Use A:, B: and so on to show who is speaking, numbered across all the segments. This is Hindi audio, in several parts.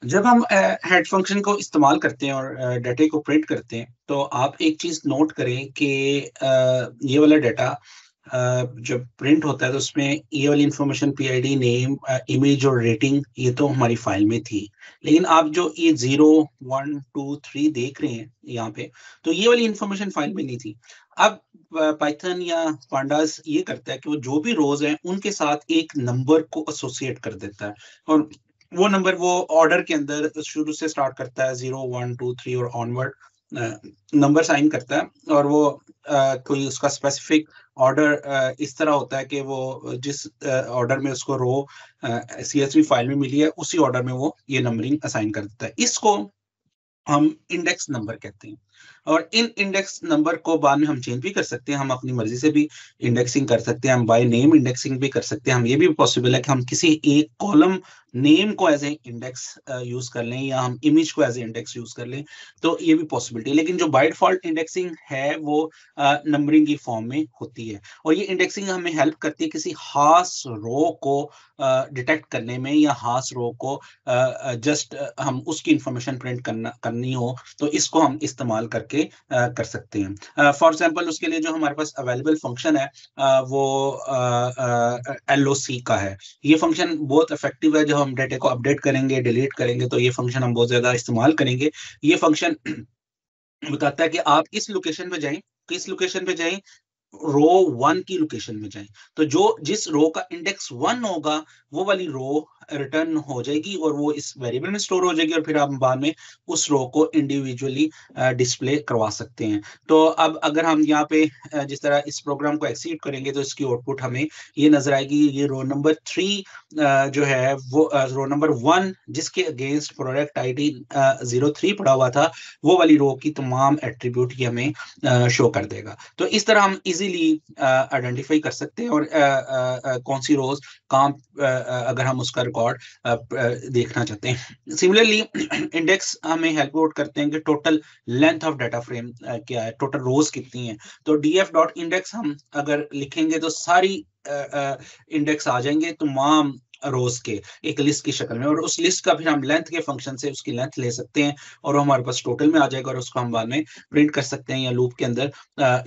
A: जब हम हेड फंक्शन को इस्तेमाल करते हैं और डाटा को प्रिंट करते हैं, तो आप एक चीज नोट करें कि ये वाला डाटा जब प्रिंट होता है तो उसमें ये वाली इंफॉर्मेशन पीआईडी नेम इमेज और रेटिंग ये तो हमारी फाइल में थी। लेकिन आप जो ये 0 1 2 3 देख रहे हैं यहाँ पे, तो ये वाली इंफॉर्मेशन फाइल में नहीं थी। अब पाइथन या पांडास ये करता है कि वो जो भी रोज हैं उनके साथ एक नंबर को एसोसिएट कर देता है, और वो नंबर वो ऑर्डर के अंदर शुरू से स्टार्ट करता है 0 1 2 3 और ऑनवर्ड नंबर साइन करता है। और वो कोई उसका स्पेसिफिक ऑर्डर इस तरह होता है कि वो जिस ऑर्डर में उसको रो सीएसवी फाइल में मिली है उसी ऑर्डर में वो ये नंबरिंग असाइन कर देता है। इसको हम इंडेक्स नंबर कहते हैं। और इन इंडेक्स नंबर को बाद में हम चेंज भी कर सकते हैं, हम अपनी मर्जी से भी इंडेक्सिंग कर सकते हैं, हम बाय नेम इंडेक्सिंग भी कर सकते हैं। हम ये भी पॉसिबल है कि हम किसी एक कॉलम नेम को एज ए इंडेक्स यूज कर लें, या हम इमेज को एज ए इंडेक्स यूज कर लें, तो ये भी पॉसिबिलिटी है। लेकिन जो बाय डिफॉल्ट इंडेक्सिंग है वो नंबरिंग की फॉर्म में होती है, और ये इंडेक्सिंग हमें हेल्प करती है किसी खास रो को डिटेक्ट करने में, या खास रो को जस्ट हम उसकी इंफॉर्मेशन प्रिंट करनी हो तो इसको हम इस्तेमाल करके कर सकते हैं। फॉर एग्जांपल उसके लिए जो हमारे पास अवेलेबल फंक्शन है वो LOC का है। ये फंक्शन बहुत इफेक्टिव है। जब हम डेटा को अपडेट करेंगे डिलीट करेंगे तो ये फंक्शन हम बहुत ज्यादा इस्तेमाल करेंगे। ये फंक्शन बताता है कि आप इस लोकेशन पे जाएं, किस लोकेशन पे जाएं, रो 1 की लोकेशन में जाएं। तो जो जिस रो का इंडेक्स 1 होगा वो वाली रो रिटर्न हो जाएगी, और वो इस वेरिएबल में स्टोर हो जाएगी, और फिर आप बाद में उस रो को इंडिविजुअली डिस्प्ले करवा सकते हैं। तो अब अगर हम यहाँ पे जिस तरह इस प्रोग्राम को एक्सीक्यूट करेंगे तो इसकी आउटपुट हमें ये नजर आएगी। ये रो नंबर 3 जो है वो रो नंबर 1 जिसके अगेंस्ट प्रोडक्ट आईडी 03 पड़ा हुआ था, वो वाली रो की तमाम एट्रीब्यूट ये हमें शो कर देगा। तो इस तरह हम इजीली आइडेंटिफाई कर सकते हैं, और कौन सी रोज काम अगर हम उसका रिकॉर्ड देखना चाहते हैं। सिमिलरली इंडेक्स हमें हेल्प आउट करते हैं कि total length of data frame क्या है, टोटल रोज कितनी है। तो df डॉट इंडेक्स हम अगर लिखेंगे तो सारी इंडेक्स आ जाएंगे तमाम रोज के एक लिस्ट की शक्ल में, और उस लिस्ट का फिर हम लेंथ के फंक्शन से उसकी लेंथ ले सकते हैं, और वो हमारे पास टोटल में आ जाएगा, और उसको हम बाद में प्रिंट कर सकते हैं या लूप के अंदर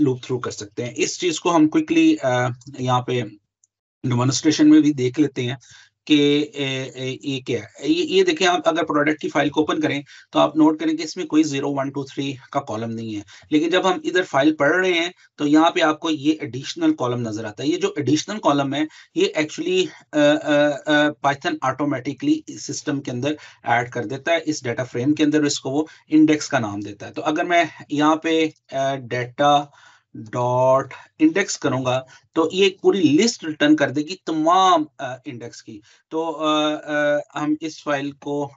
A: लूप थ्रू कर सकते हैं। इस चीज को हम क्विकली यहाँ पे डेमोन्स्ट्रेशन में भी देख लेते हैं कि ये क्या है। ये देखिए, आप अगर प्रोडक्ट की फाइल को ओपन करें तो आप नोट करें कि इसमें कोई 0 1 2 3 का कॉलम नहीं है। लेकिन जब हम इधर फाइल पढ़ रहे हैं तो यहाँ पे आपको ये एडिशनल कॉलम नजर आता है। ये जो एडिशनल कॉलम है ये एक्चुअली पाइथन ऑटोमेटिकली सिस्टम के अंदर ऐड कर देता है इस डाटा फ्रेम के अंदर, इसको वो इंडेक्स का नाम देता है। तो अगर मैं यहाँ पे डाटा डॉट इंडेक्स करूंगा तो ये एक पूरी लिस्ट रिटर्न कर देगी तमाम इंडेक्स की। तो हम इस फाइल को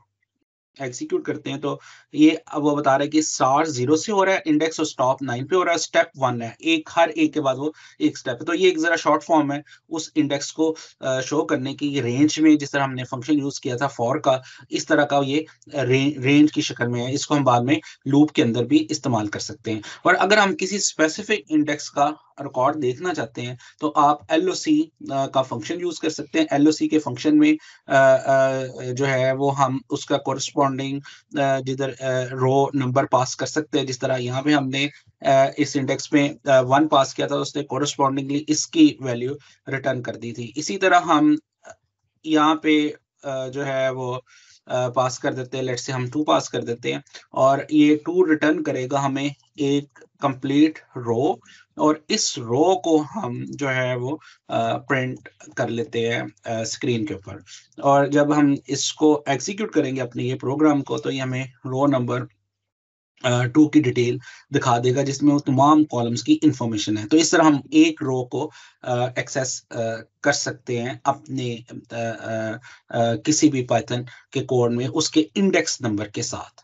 A: एग्जीक्यूट करते हैं तो ये अब वो बता रहा है कि स्टार 0 से हो रहा है, इंडेक्स और स्टॉप 9 पे हो रहा है, स्टेप 1 है, एक हर एक के बाद वो एक स्टेप है। तो ये एक जरा शॉर्ट फॉर्म है उस इंडेक्स को शो करने की। रेंज में जिस तरह हमने फंक्शन यूज किया था फॉर का, इस तरह का ये रेंज की शक्ल में है। इसको हम बाद में लूप के अंदर भी इस्तेमाल कर सकते हैं। और अगर हम किसी स्पेसिफिक इंडेक्स का रिकॉर्ड देखना चाहते हैं तो आप LOC का फंक्शन यूज कर सकते हैं। LOC के फंक्शन में जो है वो हम उसका कोरस्पॉन्डिंग जिधर रो नंबर पास कर सकते हैं। जिस तरह यहाँ पे हमने इस इंडेक्स में 1 पास किया था, उसने कोरस्पॉन्डिंगली इसकी वैल्यू रिटर्न कर दी थी। इसी तरह हम यहाँ पे जो है वो पास कर देते हैं, लेट्स से हम 2 पास कर देते हैं, और ये 2 रिटर्न करेगा हमें एक कंप्लीट रो, और इस रो को हम जो है वो प्रिंट कर लेते हैं स्क्रीन के ऊपर। और जब हम इसको एग्जीक्यूट करेंगे अपने ये प्रोग्राम को तो ये हमें रो नंबर 2 की डिटेल दिखा देगा जिसमें वो तमाम कॉलम्स की इंफॉर्मेशन है। तो इस तरह हम एक रो को एक्सेस कर सकते हैं अपने किसी भी पाइथन के कोड में उसके इंडेक्स नंबर के साथ।